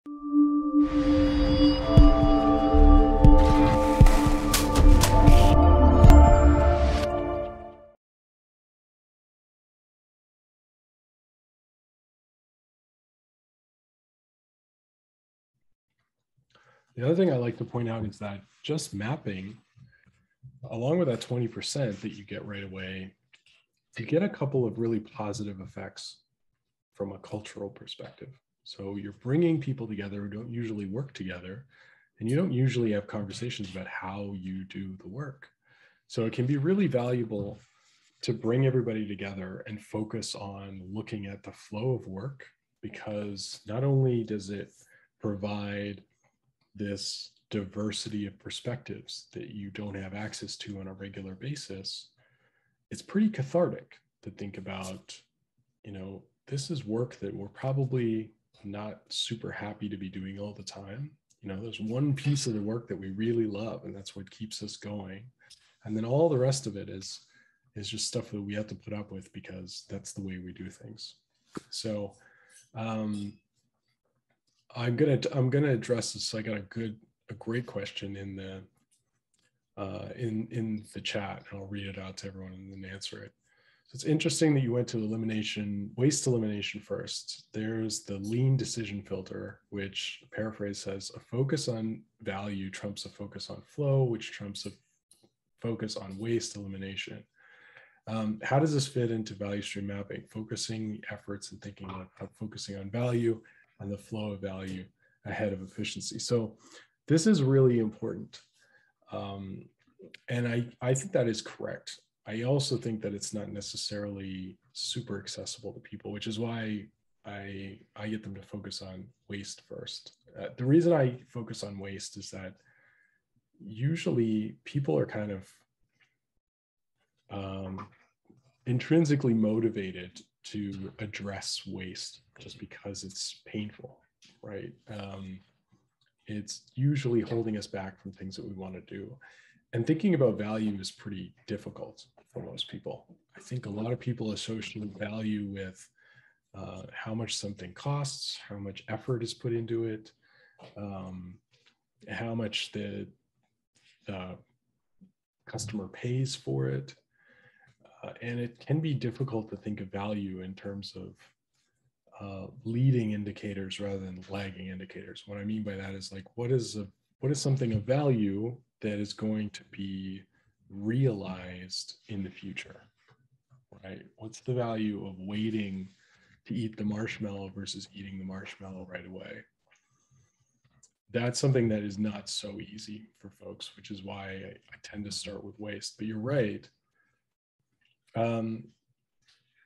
The other thing I like to point out is that just mapping, along with that 20% that you get right away, you get a couple of really positive effects from a cultural perspective. So you're bringing people together who don't usually work together, and you don't usually have conversations about how you do the work. So it can be really valuable to bring everybody together and focus on looking at the flow of work, because not only does it provide this diversity of perspectives that you don't have access to on a regular basis, it's pretty cathartic to think about, this is work that we're probably not super happy to be doing all the time. There's one piece of the work that we really love, and that's what keeps us going. And then all the rest of it is just stuff that we have to put up with because that's the way we do things. So I'm gonna address this. So I got a great question in the chat, and I'll read it out to everyone and then answer it. So it's interesting that you went to waste elimination first. There's the lean decision filter, which paraphrase says a focus on value trumps a focus on flow, which trumps a focus on waste elimination. How does this fit into value stream mapping? Focusing efforts and thinking about focusing on value and the flow of value ahead of efficiency. So this is really important. And I think that is correct. I also think that it's not necessarily super accessible to people, which is why I get them to focus on waste first. The reason I focus on waste is that usually people are kind of intrinsically motivated to address waste just because it's painful, right? It's usually holding us back from things that we want to do. And thinking about value is pretty difficult for most people. I think a lot of people associate value with how much something costs, how much effort is put into it, how much the customer pays for it. And it can be difficult to think of value in terms of leading indicators rather than lagging indicators. What I mean by that is, like, what is something of value that is going to be realized in the future, right? What's the value of waiting to eat the marshmallow versus eating the marshmallow right away? That's something that is not so easy for folks, which is why I tend to start with waste. But you're right.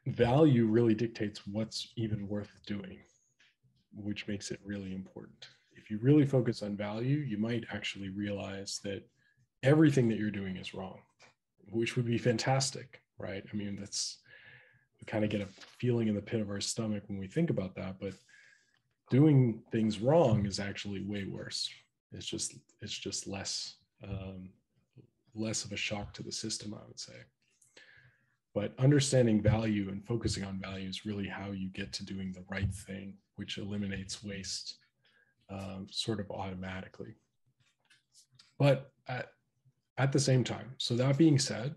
Value really dictates what's even worth doing, which makes it really important. If you really focus on value, you might actually realize that everything that you're doing is wrong, which would be fantastic, right? I mean, we kind of get a feeling in the pit of our stomach when we think about that, but doing things wrong is actually way worse. It's just less of a shock to the system, I would say. But understanding value and focusing on value is really how you get to doing the right thing, which eliminates waste sort of automatically. But at the same time, so that being said,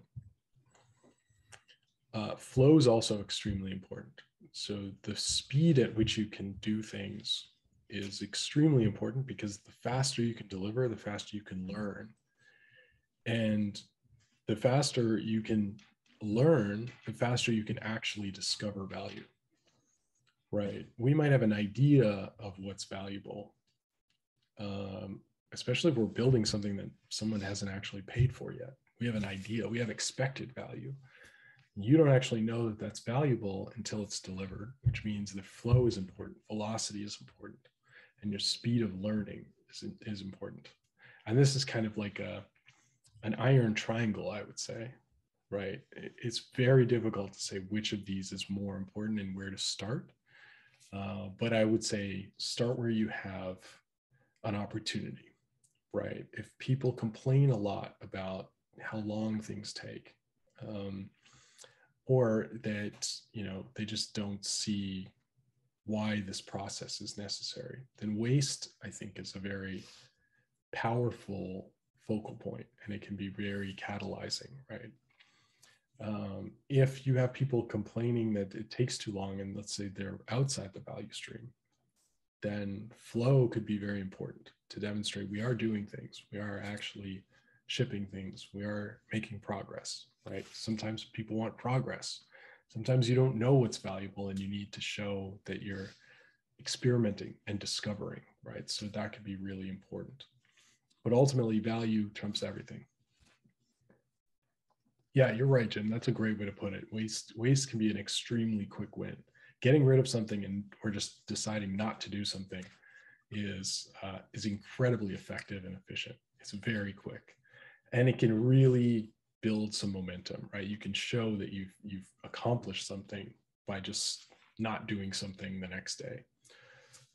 flow is also extremely important. So the speed at which you can do things is extremely important, because the faster you can deliver, the faster you can learn. And the faster you can learn, the faster you can actually discover value, right? We might have an idea of what's valuable, especially if we're building something that someone hasn't actually paid for yet. We have an idea, we have expected value. You don't actually know that that's valuable until it's delivered, which means the flow is important, velocity is important, and your speed of learning is important. And this is kind of like an iron triangle, I would say, right? It's very difficult to say which of these is more important and where to start. But I would say start where you have an opportunity, right? If people complain a lot about how long things take, or that, they just don't see why this process is necessary, then waste, I think, is a very powerful focal point, and it can be very catalyzing, right? If you have people complaining that it takes too long, and let's say they're outside the value stream, then flow could be very important to demonstrate we are doing things, we are actually shipping things, we are making progress, right? Sometimes people want progress. Sometimes you don't know what's valuable and you need to show that you're experimenting and discovering, right? So that could be really important. But ultimately, value trumps everything. Yeah, you're right, Jim. That's a great way to put it. Waste can be an extremely quick win. Getting rid of something and or just deciding not to do something is incredibly effective and efficient. It's very quick, and it can really build some momentum, right? You can show that you've accomplished something by just not doing something the next day.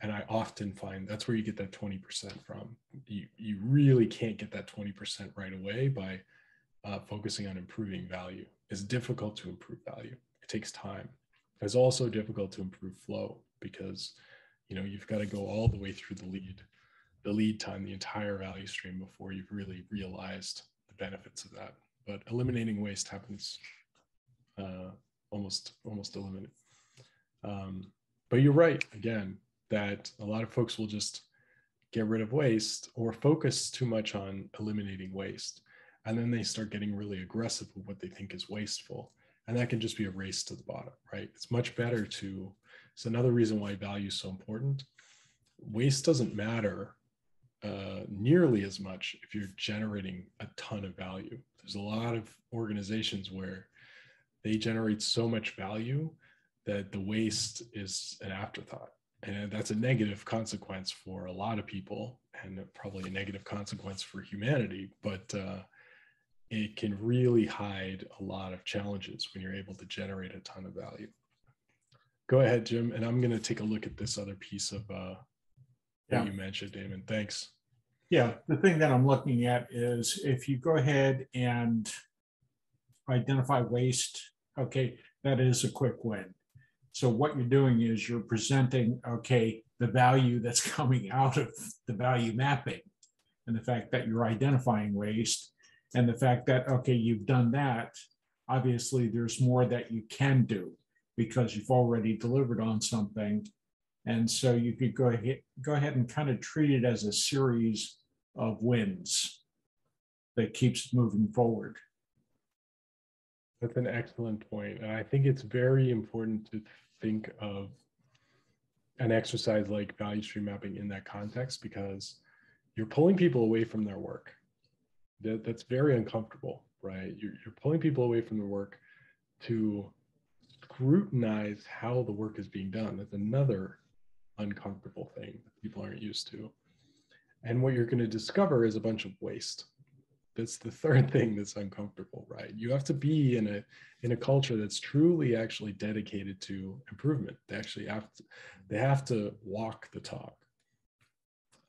And I often find that's where you get that 20% from. You really can't get that 20% right away by focusing on improving value. It's difficult to improve value. It takes time. It's also difficult to improve flow because you've got to go all the way through the lead time, the entire value stream before you've really realized the benefits of that. But eliminating waste happens almost eliminate. But you're right, again, that a lot of folks will just get rid of waste or focus too much on eliminating waste. And then they start getting really aggressive with what they think is wasteful. And that can just be a race to the bottom, right? It's much better it's another reason why value is so important. Waste doesn't matter nearly as much if you're generating a ton of value. There's a lot of organizations where they generate so much value that the waste is an afterthought. And that's a negative consequence for a lot of people, and probably a negative consequence for humanity. But it can really hide a lot of challenges when you're able to generate a ton of value. Go ahead, Jim. And I'm going to take a look at this other piece of what you mentioned, Damon. Thanks. Yeah, the thing that I'm looking at is if you go ahead and identify waste, okay, that is a quick win. So what you're doing is you're presenting, okay, the value that's coming out of the value mapping, and the fact that you're identifying waste, and the fact that, okay, you've done that, obviously there's more that you can do because you've already delivered on something. And so you could go ahead and kind of treat it as a series of wins that keeps moving forward. That's an excellent point. And I think it's very important to think of an exercise like value stream mapping in that context, because you're pulling people away from their work. That's very uncomfortable, right? You're pulling people away from their work to scrutinize how the work is being done. That's another uncomfortable thing that people aren't used to. And what you're going to discover is a bunch of waste. That's the third thing that's uncomfortable, right? You have to be in a culture that's truly actually dedicated to improvement. They have to walk the talk.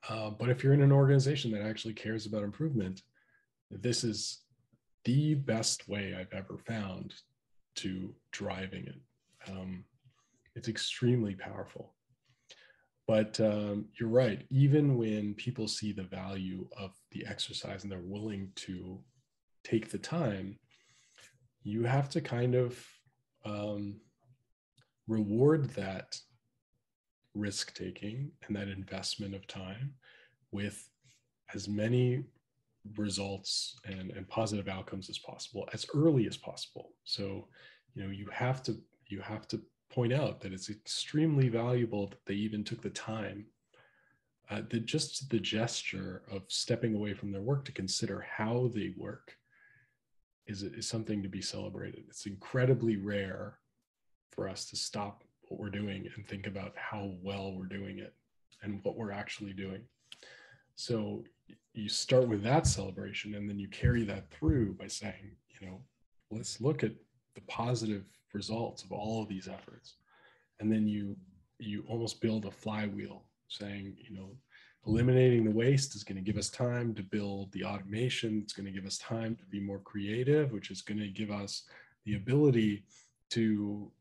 But if you're in an organization that actually cares about improvement, this is the best way I've ever found to driving it. It's extremely powerful. But you're right, even when people see the value of the exercise and they're willing to take the time, you have to kind of reward that risk-taking and that investment of time with as many results and positive outcomes as possible, as early as possible. So, you have to point out that it's extremely valuable that they even took the time, that just the gesture of stepping away from their work to consider how they work is something to be celebrated. It's incredibly rare for us to stop what we're doing and think about how well we're doing it and what we're actually doing. So you start with that celebration, and then you carry that through by saying, let's look at the positive results of all of these efforts. And then you almost build a flywheel saying, eliminating the waste is going to give us time to build the automation. It's going to give us time to be more creative, which is going to give us the ability to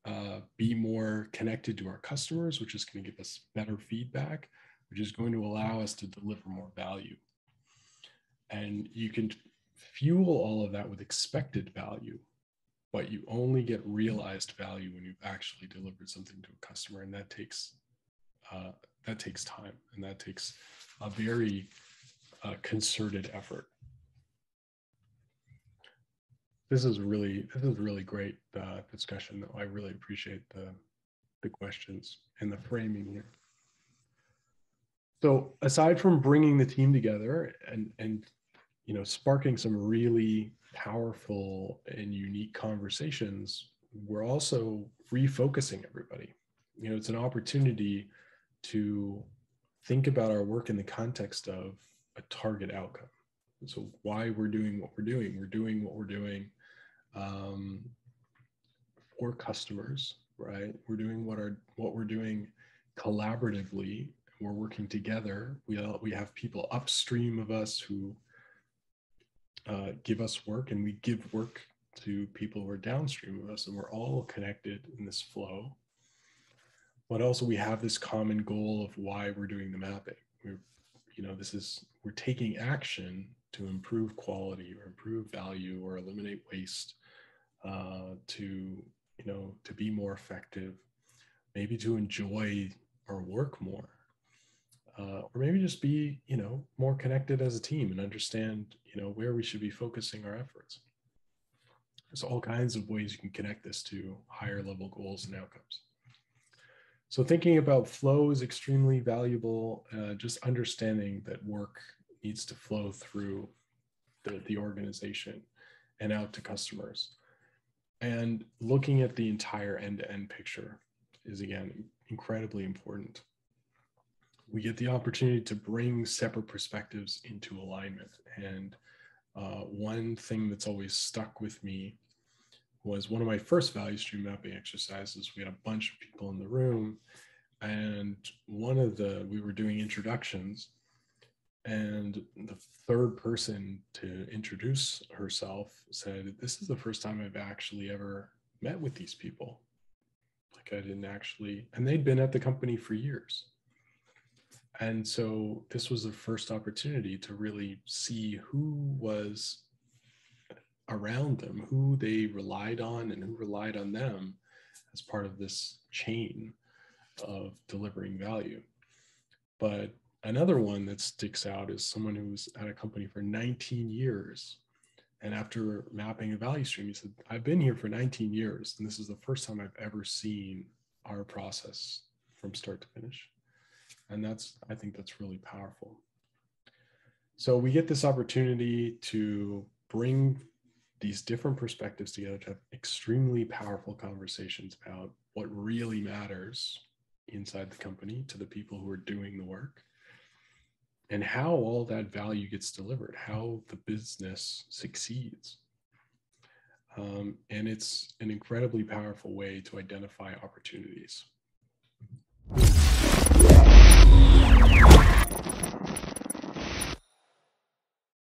be more connected to our customers, which is going to give us better feedback, which is going to allow us to deliver more value. And you can fuel all of that with expected value, but you only get realized value when you've actually delivered something to a customer. And that takes time, and that takes a very concerted effort. This is really great discussion, though. I really appreciate the questions and the framing here. So aside from bringing the team together and sparking some really powerful and unique conversations, we're also refocusing everybody. It's an opportunity to think about our work in the context of a target outcome. So why we're doing what we're doing. We're doing what we're doing for customers, right? We're doing what we're doing collaboratively. We're working together. We have people upstream of us who give us work, and we give work to people who are downstream of us, and we're all connected in this flow. But also we have this common goal of why we're doing the mapping. We're taking action to improve quality or improve value or eliminate waste, to be more effective, maybe to enjoy our work more, or maybe just be, more connected as a team and understand, where we should be focusing our efforts. There's all kinds of ways you can connect this to higher level goals and outcomes. So thinking about flow is extremely valuable. Just understanding that work needs to flow through the organization and out to customers. And looking at the entire end-to-end picture is, again, incredibly important. We get the opportunity to bring separate perspectives into alignment. And one thing that's always stuck with me was one of my first value stream mapping exercises. We had a bunch of people in the room, and we were doing introductions, and the third person to introduce herself said, "This is the first time I've actually ever met with these people. Like, I didn't actually," and they'd been at the company for years. And so this was the first opportunity to really see who was around them, who they relied on and who relied on them as part of this chain of delivering value. But another one that sticks out is someone who was at a company for 19 years. And after mapping a value stream, he said, "I've been here for 19 years, and this is the first time I've ever seen our process from start to finish." And I think that's really powerful. So we get this opportunity to bring these different perspectives together to have extremely powerful conversations about what really matters inside the company to the people who are doing the work, and how all that value gets delivered, how the business succeeds. And it's an incredibly powerful way to identify opportunities.